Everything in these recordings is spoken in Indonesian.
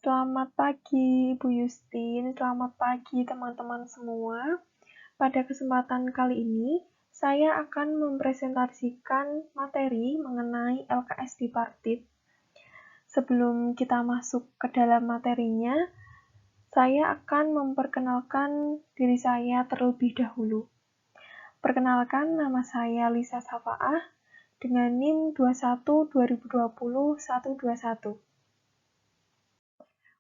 Selamat pagi Ibu Yustin, selamat pagi teman-teman semua. Pada kesempatan kali ini, saya akan mempresentasikan materi mengenai LKS Bipartit. Sebelum kita masuk ke dalam materinya, saya akan memperkenalkan diri saya terlebih dahulu. Perkenalkan, nama saya Lisa Safaah dengan NIM 212020-121.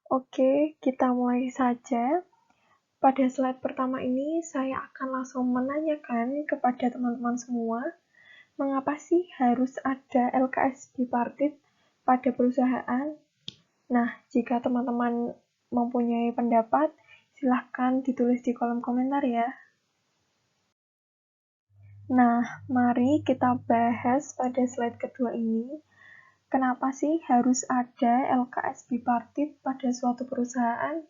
Oke, kita mulai saja. Pada slide pertama ini, saya akan langsung menanyakan kepada teman-teman semua, mengapa sih harus ada LKS Bipartit pada perusahaan? Nah, jika teman-teman mempunyai pendapat, silahkan ditulis di kolom komentar ya. Nah, mari kita bahas pada slide kedua ini, kenapa sih harus ada LKS Bipartit pada suatu perusahaan?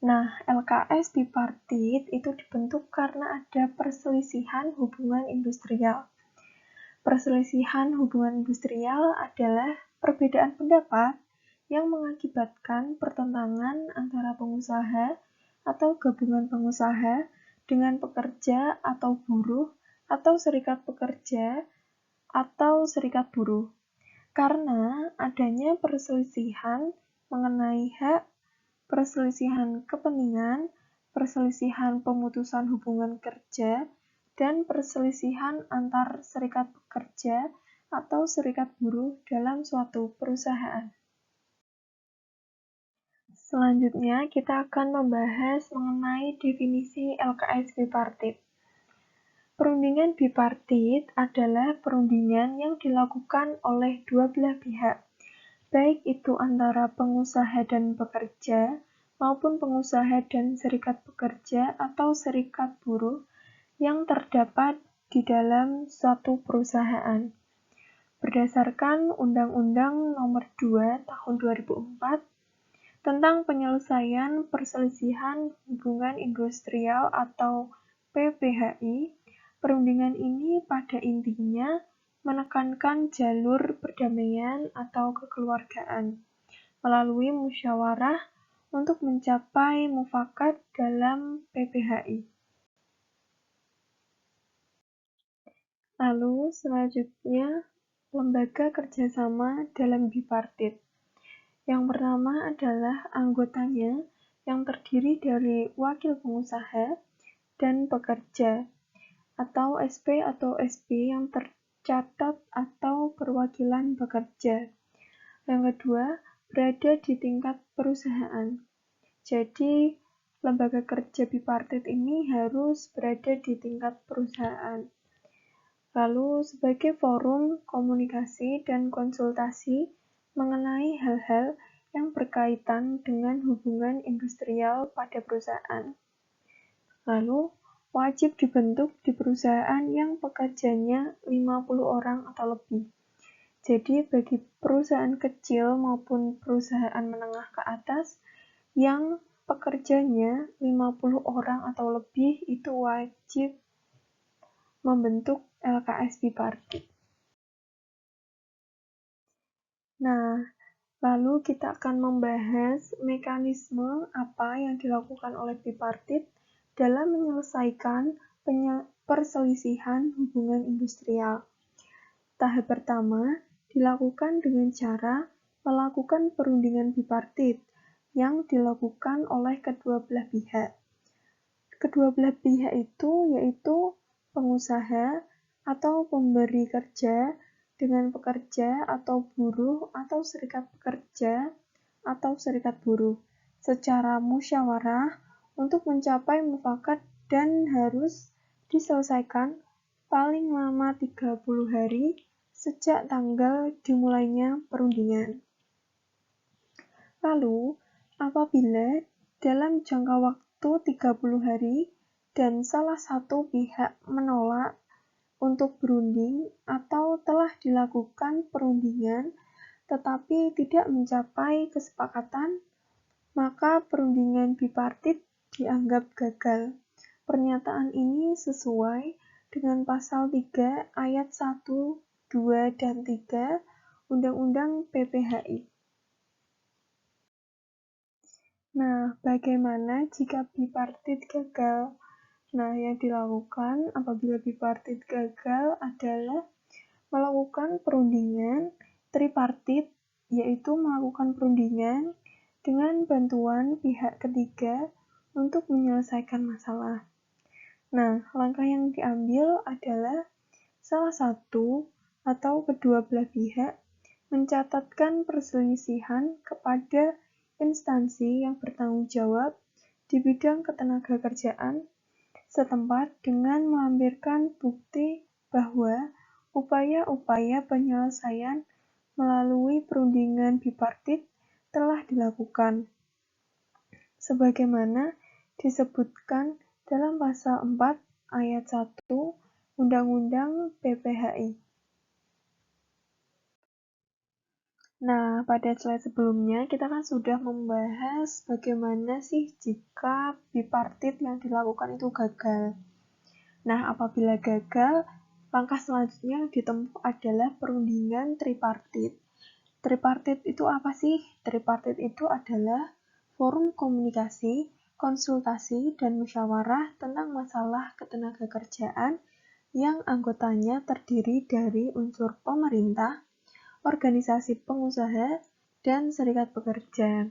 Nah, LKS Bipartit itu dibentuk karena ada perselisihan hubungan industrial. Perselisihan hubungan industrial adalah perbedaan pendapat yang mengakibatkan pertentangan antara pengusaha atau gabungan pengusaha dengan pekerja atau buruh atau serikat pekerja atau serikat buruh. Karena adanya perselisihan mengenai hak, perselisihan kepentingan, perselisihan pemutusan hubungan kerja, dan perselisihan antar serikat pekerja atau serikat buruh dalam suatu perusahaan. Selanjutnya, kita akan membahas mengenai definisi LKS Bipartit. Perundingan bipartit adalah perundingan yang dilakukan oleh dua belah pihak, baik itu antara pengusaha dan pekerja, maupun pengusaha dan serikat pekerja atau serikat buruh yang terdapat di dalam suatu perusahaan. Berdasarkan Undang-Undang Nomor 2 Tahun 2004 tentang penyelesaian perselisihan hubungan industrial atau PPHI, perundingan ini pada intinya menekankan jalur perdamaian atau kekeluargaan melalui musyawarah untuk mencapai mufakat dalam PPHI. Lalu selanjutnya, lembaga kerjasama dalam bipartit. Yang pertama adalah anggotanya yang terdiri dari wakil pengusaha dan pekerja, atau SP atau SP yang tercatat atau perwakilan pekerja. Yang kedua, berada di tingkat perusahaan. Jadi, lembaga kerja bipartit ini harus berada di tingkat perusahaan. Lalu, sebagai forum komunikasi dan konsultasi mengenai hal-hal yang berkaitan dengan hubungan industrial pada perusahaan. Lalu, wajib dibentuk di perusahaan yang pekerjanya 50 orang atau lebih. Jadi, bagi perusahaan kecil maupun perusahaan menengah ke atas yang pekerjanya 50 orang atau lebih itu wajib membentuk LKS Bipartit. Nah, lalu kita akan membahas mekanisme apa yang dilakukan oleh bipartit dalam menyelesaikan perselisihan hubungan industrial. Tahap pertama dilakukan dengan cara melakukan perundingan bipartit yang dilakukan oleh kedua belah pihak. Kedua belah pihak itu yaitu pengusaha atau pemberi kerja dengan pekerja atau buruh atau serikat pekerja atau serikat buruh secara musyawarah untuk mencapai mufakat dan harus diselesaikan paling lama 30 hari sejak tanggal dimulainya perundingan. Lalu, apabila dalam jangka waktu 30 hari dan salah satu pihak menolak untuk berunding atau telah dilakukan perundingan tetapi tidak mencapai kesepakatan, maka perundingan bipartit dianggap gagal. Pernyataan ini sesuai dengan pasal 3 ayat 1, 2, dan 3 Undang-Undang PPHI. Nah, bagaimana jika bipartit gagal? Nah, yang dilakukan apabila bipartit gagal adalah melakukan perundingan tripartit, yaitu melakukan perundingan dengan bantuan pihak ketiga untuk menyelesaikan masalah. Nah, langkah yang diambil adalah salah satu atau kedua belah pihak mencatatkan perselisihan kepada instansi yang bertanggung jawab di bidang ketenagakerjaan setempat dengan melampirkan bukti bahwa upaya-upaya penyelesaian melalui perundingan bipartit telah dilakukan, sebagaimana disebutkan dalam pasal 4 ayat 1 Undang-Undang PPHI. Nah, pada slide sebelumnya kita kan sudah membahas bagaimana sih jika bipartit yang dilakukan itu gagal. Nah, apabila gagal, langkah selanjutnya yang ditempuh adalah perundingan tripartit. Tripartit itu apa sih? Tripartit itu adalah forum komunikasi, konsultasi, dan musyawarah tentang masalah ketenagakerjaan yang anggotanya terdiri dari unsur pemerintah, organisasi pengusaha, dan serikat pekerja.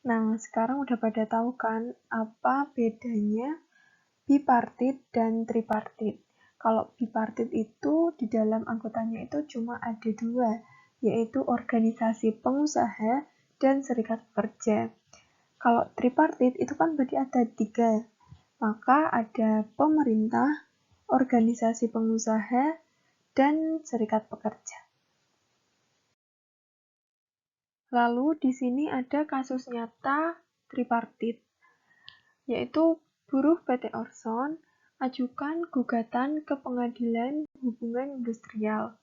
Nah, sekarang udah pada tahu kan apa bedanya bipartit dan tripartit. Kalau bipartit itu di dalam anggotanya itu cuma ada dua, yaitu organisasi pengusaha dan serikat pekerja. Kalau tripartit itu kan berarti ada tiga, maka ada pemerintah, organisasi pengusaha, dan serikat pekerja. Lalu di sini ada kasus nyata tripartit, yaitu buruh PT Orson ajukan gugatan ke Pengadilan Hubungan Industrial.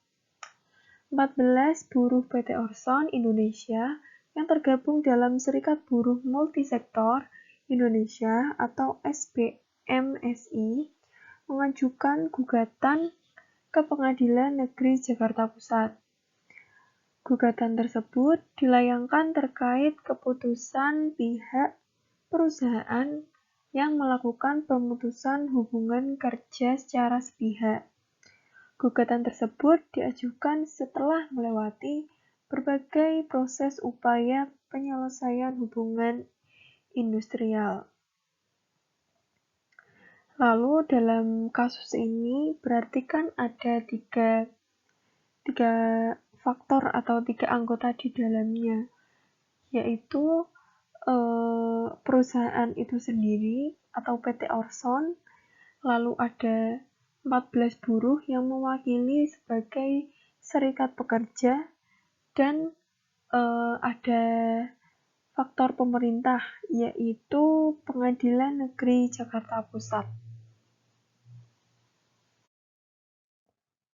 14 buruh PT Orson Indonesia yang tergabung dalam Serikat Buruh Multisektor Indonesia atau SBMSI mengajukan gugatan ke Pengadilan Negeri Jakarta Pusat. Gugatan tersebut dilayangkan terkait keputusan pihak perusahaan yang melakukan pemutusan hubungan kerja secara sepihak. Gugatan tersebut diajukan setelah melewati berbagai proses upaya penyelesaian hubungan industrial. Lalu dalam kasus ini berarti kan ada tiga faktor atau tiga anggota di dalamnya, yaitu perusahaan itu sendiri atau PT Orson, lalu ada 14 buruh yang mewakili sebagai serikat pekerja, dan ada faktor pemerintah, yaitu Pengadilan Negeri Jakarta Pusat.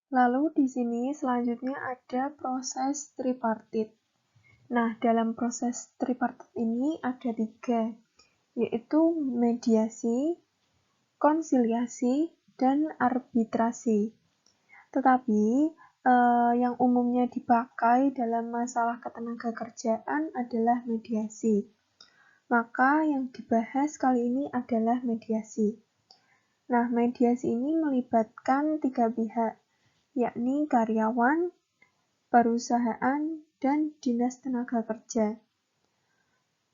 Lalu di sini selanjutnya ada proses tripartit. Nah, dalam proses tripartit ini ada tiga, yaitu mediasi, konsiliasi, dan arbitrasi. Tetapi yang umumnya dipakai dalam masalah ketenagakerjaan adalah mediasi. Maka yang dibahas kali ini adalah mediasi. Nah, mediasi ini melibatkan tiga pihak, yakni karyawan, perusahaan, dan Dinas Tenaga Kerja.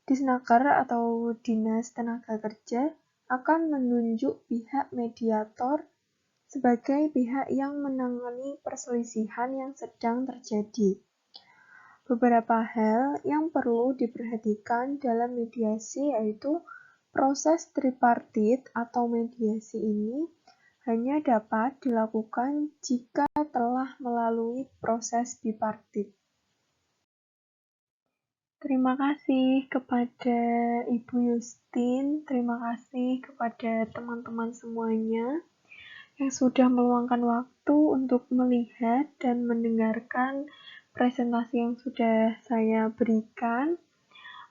Disnaker atau Dinas Tenaga Kerja akan menunjuk pihak mediator sebagai pihak yang menangani perselisihan yang sedang terjadi. Beberapa hal yang perlu diperhatikan dalam mediasi yaitu proses tripartit atau mediasi ini hanya dapat dilakukan jika telah melalui proses bipartit. Terima kasih kepada Ibu Yustin, terima kasih kepada teman-teman semuanya yang sudah meluangkan waktu untuk melihat dan mendengarkan presentasi yang sudah saya berikan.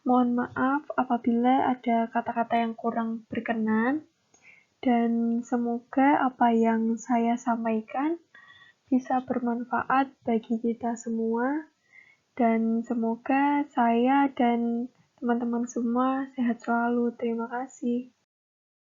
Mohon maaf apabila ada kata-kata yang kurang berkenan, dan semoga apa yang saya sampaikan bisa bermanfaat bagi kita semua, dan semoga saya dan Teman-teman semua sehat selalu. Terima kasih.